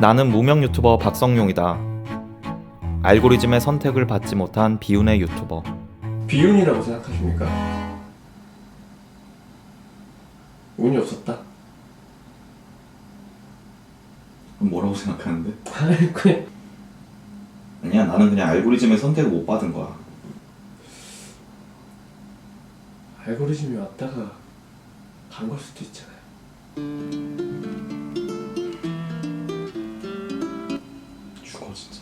나는 무명 유튜버 박성용이다. 알고리즘의 선택을 받지 못한 비운의 유튜버. 비운이라고 생각하십니까? 운이 없었다? 뭐라고 생각하는데? 아니 그냥 아니야, 나는 그냥 알고리즘의 선택을 못 받은 거야. 알고리즘이 왔다가 간 걸 수도 있잖아요. 죽어 진짜.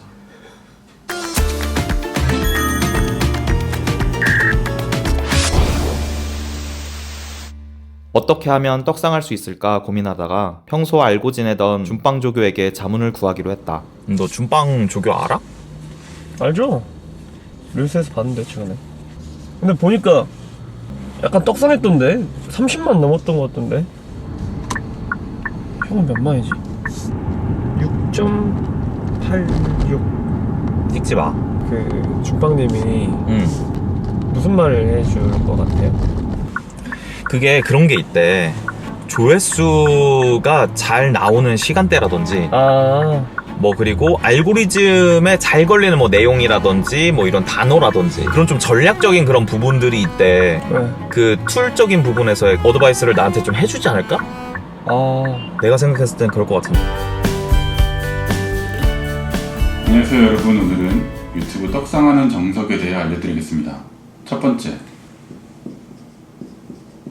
어떻게 하면 떡상할 수 있을까 고민하다가 평소 알고 지내던 준빵조교에게 자문을 구하기로 했다. 너 준빵조교 알아? 알죠? 릴스에서 봤는데 최근에. 근데 보니까 약간 떡상했던데? 30만 넘었던 것 같던데? 형은 몇 만이지? 6.86. 찍지 마. 그 준빵님이 응. 무슨 말을 해줄 것 같아요? 그게 그런 게 있대. 조회수가 잘 나오는 시간대라든지 뭐 그리고 알고리즘에 잘 걸리는 뭐 내용이라든지 뭐 이런 단어라든지 그런 좀 전략적인 그런 부분들이 있대. 왜? 그 툴적인 부분에서의 어드바이스를 나한테 좀 해주지 않을까? 내가 생각했을 땐 그럴 것 같은데. 안녕하세요 여러분, 오늘은 유튜브 떡상하는 정석에 대해 알려드리겠습니다. 첫 번째,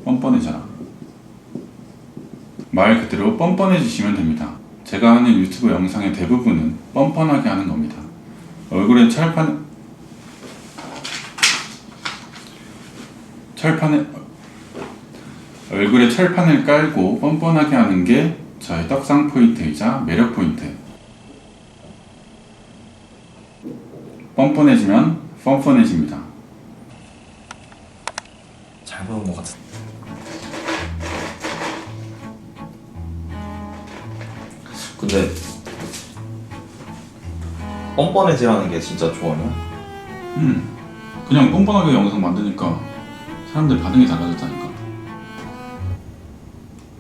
뻔뻔해져라. 말 그대로 뻔뻔해지시면 됩니다. 제가 하는 유튜브 영상의 대부분은 뻔뻔하게 하는 겁니다. 얼굴에 얼굴에 철판을 깔고 뻔뻔하게 하는 게 저의 떡상 포인트이자 매력 포인트. 뻔뻔해지면 뻔뻔해집니다. 잘 보는 것 같은데. 근데 뻔뻔해지라는 게 진짜 좋아하냐? 그냥 뻔뻔하게 영상 만드니까 사람들 반응이 달라졌다니까.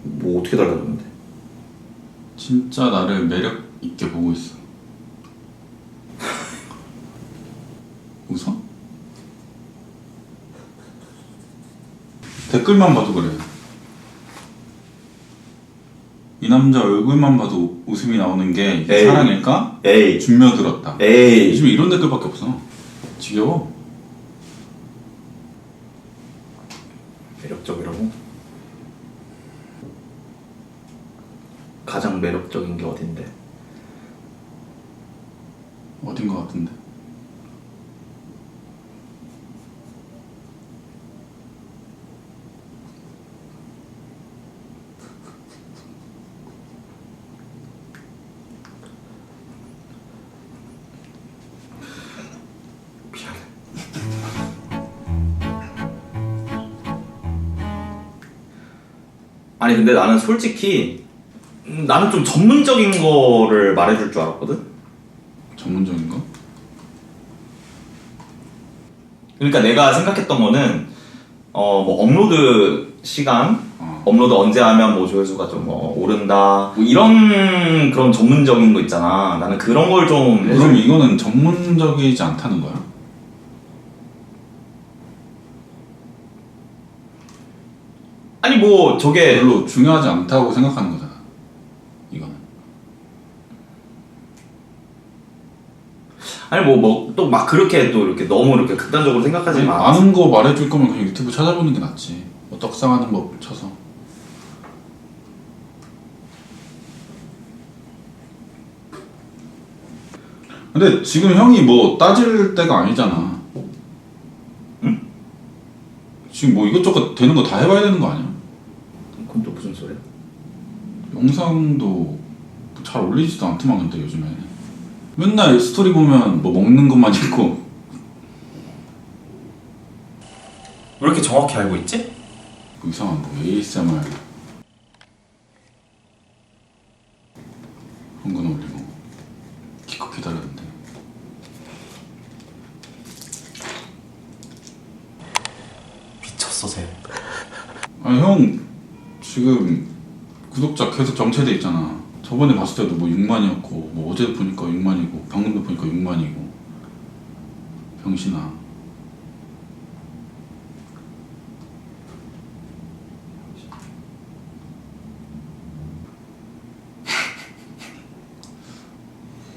뭐 어떻게 달라졌는데? 진짜 나를 매력 있게 보고 있어. 웃어? 댓글만 봐도 그래. 이 남자 얼굴만 봐도 웃음이 나오는 게 이게 에이. 사랑일까? 에이. 준며들었다. 에이. 요즘에 이런 댓글밖에 없어. 지겨워. 매력적이라고? 가장 매력적인 게 어딘데? 어딘 것 같은데. 아니 근데 나는 솔직히 나는 좀 전문적인 거를 말해줄 줄 알았거든? 전문적인 거? 그러니까 내가 생각했던 거는 뭐 업로드 시간, 업로드 언제 하면 뭐 조회수가 좀 오른다 뭐 이런 그런 전문적인 거 있잖아. 나는 그런 걸 좀 그럼 이거는 전문적이지 않다는 거야? 아니 뭐 저게 별로 중요하지 않다고 생각하는 거잖아. 이거는. 아니 뭐 또 막 그렇게 또 이렇게 너무 이렇게 극단적으로 생각하지 마. 아는 거 말해줄 거면 그냥 유튜브 찾아보는 게 낫지. 뭐 떡상하는 법 쳐서. 근데 지금 형이 뭐 따질 때가 아니잖아. 응? 지금 뭐 이것저것 되는 거 다 해봐야 되는 거 아니야? 그건 또 무슨 소리야? 영상도 잘 올리지도 않더만. 근데 요즘에 맨날 스토리 보면 뭐 먹는 것만 있고. 왜 이렇게 정확히 알고 있지? 뭐 이상한 거 ASMR 그런 건 올리고 기껏 기다렸는데. 미쳤어 쟤. 아니 형 지금 구독자 계속 정체돼 있잖아. 저번에 봤을 때도 뭐 6만이었고 뭐 어제 보니까 6만이고 방금도 보니까 6만이고. 병신아.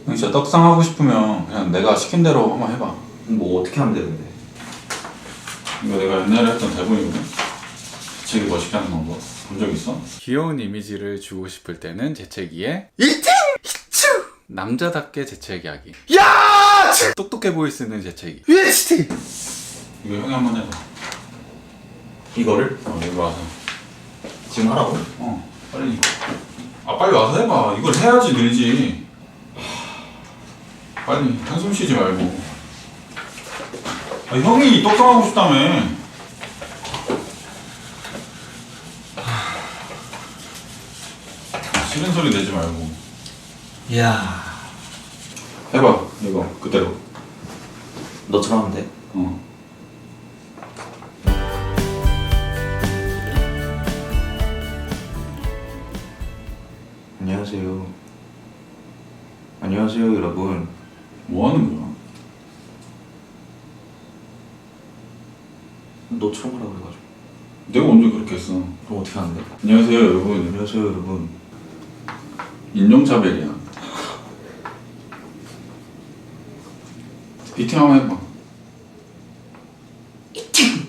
형 진짜 떡상 하고 싶으면 그냥 내가 시킨 대로 한번 해봐. 뭐 어떻게 하면 되는데? 이거 내가 옛날에 했던 대본이거든? 재채기 멋있게 하는 방법 본 적 있어? 귀여운 이미지를 주고 싶을 때는 재채기에 1팅! 히츄! 남자답게 재채기하기. 야! 똑똑해 보일 수 있는 재채기. UHT! 이거 형이 한번 해봐. 이거를? 여기 와서. 지금 하라고? 빨리. 빨리 와서 해봐. 이걸 해야지 늘지. 빨리 한숨 쉬지 말고. 형이 떡상하고 싶다며. 싫은 소리 내지 말고. 이야. 해봐 이거 그대로. 너처럼 하면 돼? 안녕하세요. 안녕하세요, 여러분. 뭐 하는 거야? 너처럼 하라고 해가지고. 내가 언제 그렇게 했어? 그럼 어떻게 하는데? 안녕하세요 여러분. 안녕하세요, 여러분. 인종차별이야. 비팅 한번 해봐. 팅!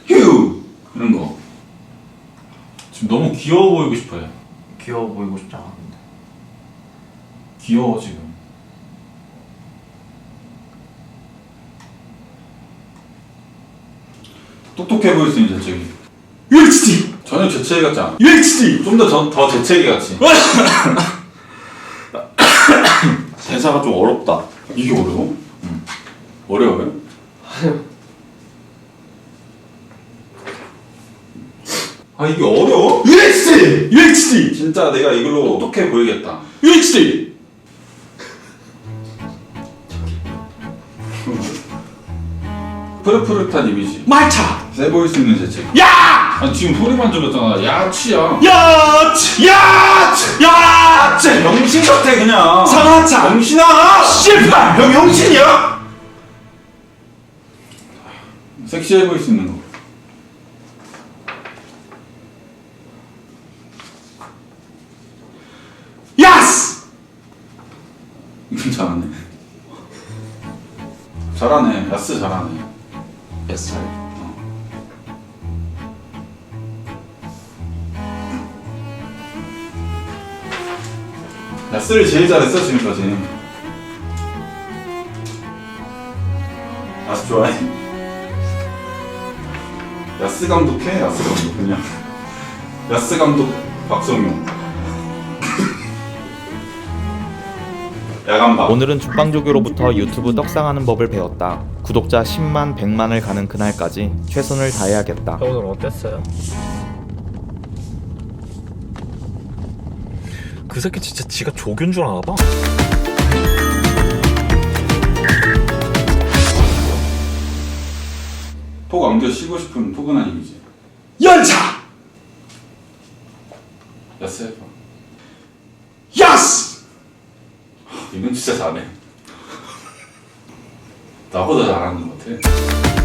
휴! 이런 거. 지금 너무 귀여워 보이고 싶어요. 귀여워 보이고 싶지 않았는데. 귀여워 지금. 똑똑해 보일 수 있는 재채기. UHT! 전혀 재채기 같지 않아. UHT! 좀 더 재채기 같이. 대사가 좀 어렵다. 이게 어려워? 응. 어려워요? 이게 어려워? UHT! UHT! 진짜 내가 이걸로 똑똑해 보이겠다. UHT! 푸릇푸릇한 이미지. 말차! 세 보일 수 있는 재채기. 야! 지금 소리만 들었잖아. 야치야. 야치! 야치! 야치! 병신 같아 그냥. 상하차! 병신아! 씨발! 형 병신이야? 섹시해 보일 수 있는 거. 야스! 이건 잘하네. 잘하네. 야스 잘하네. 야스 잘해. 야스를 제일 잘했어 지금까지. 야스 좋아해? 야스 감독해. 야스 감독 그냥. 야스 감독 박성용. 야간박. 오늘은 죽방조교로부터 유튜브 떡상하는 법을 배웠다. 구독자 10만, 100만을 가는 그날까지 최선을 다해야겠다. 오늘 어땠어요? 그 새끼 진짜 지가 조교인 줄 아나 봐. 톡 안겨 쉬고 싶은 포근한 이미지. 연차! 야스 해봐. 야스! 이건 진짜 잘해. 나보다 잘하는 것 같아.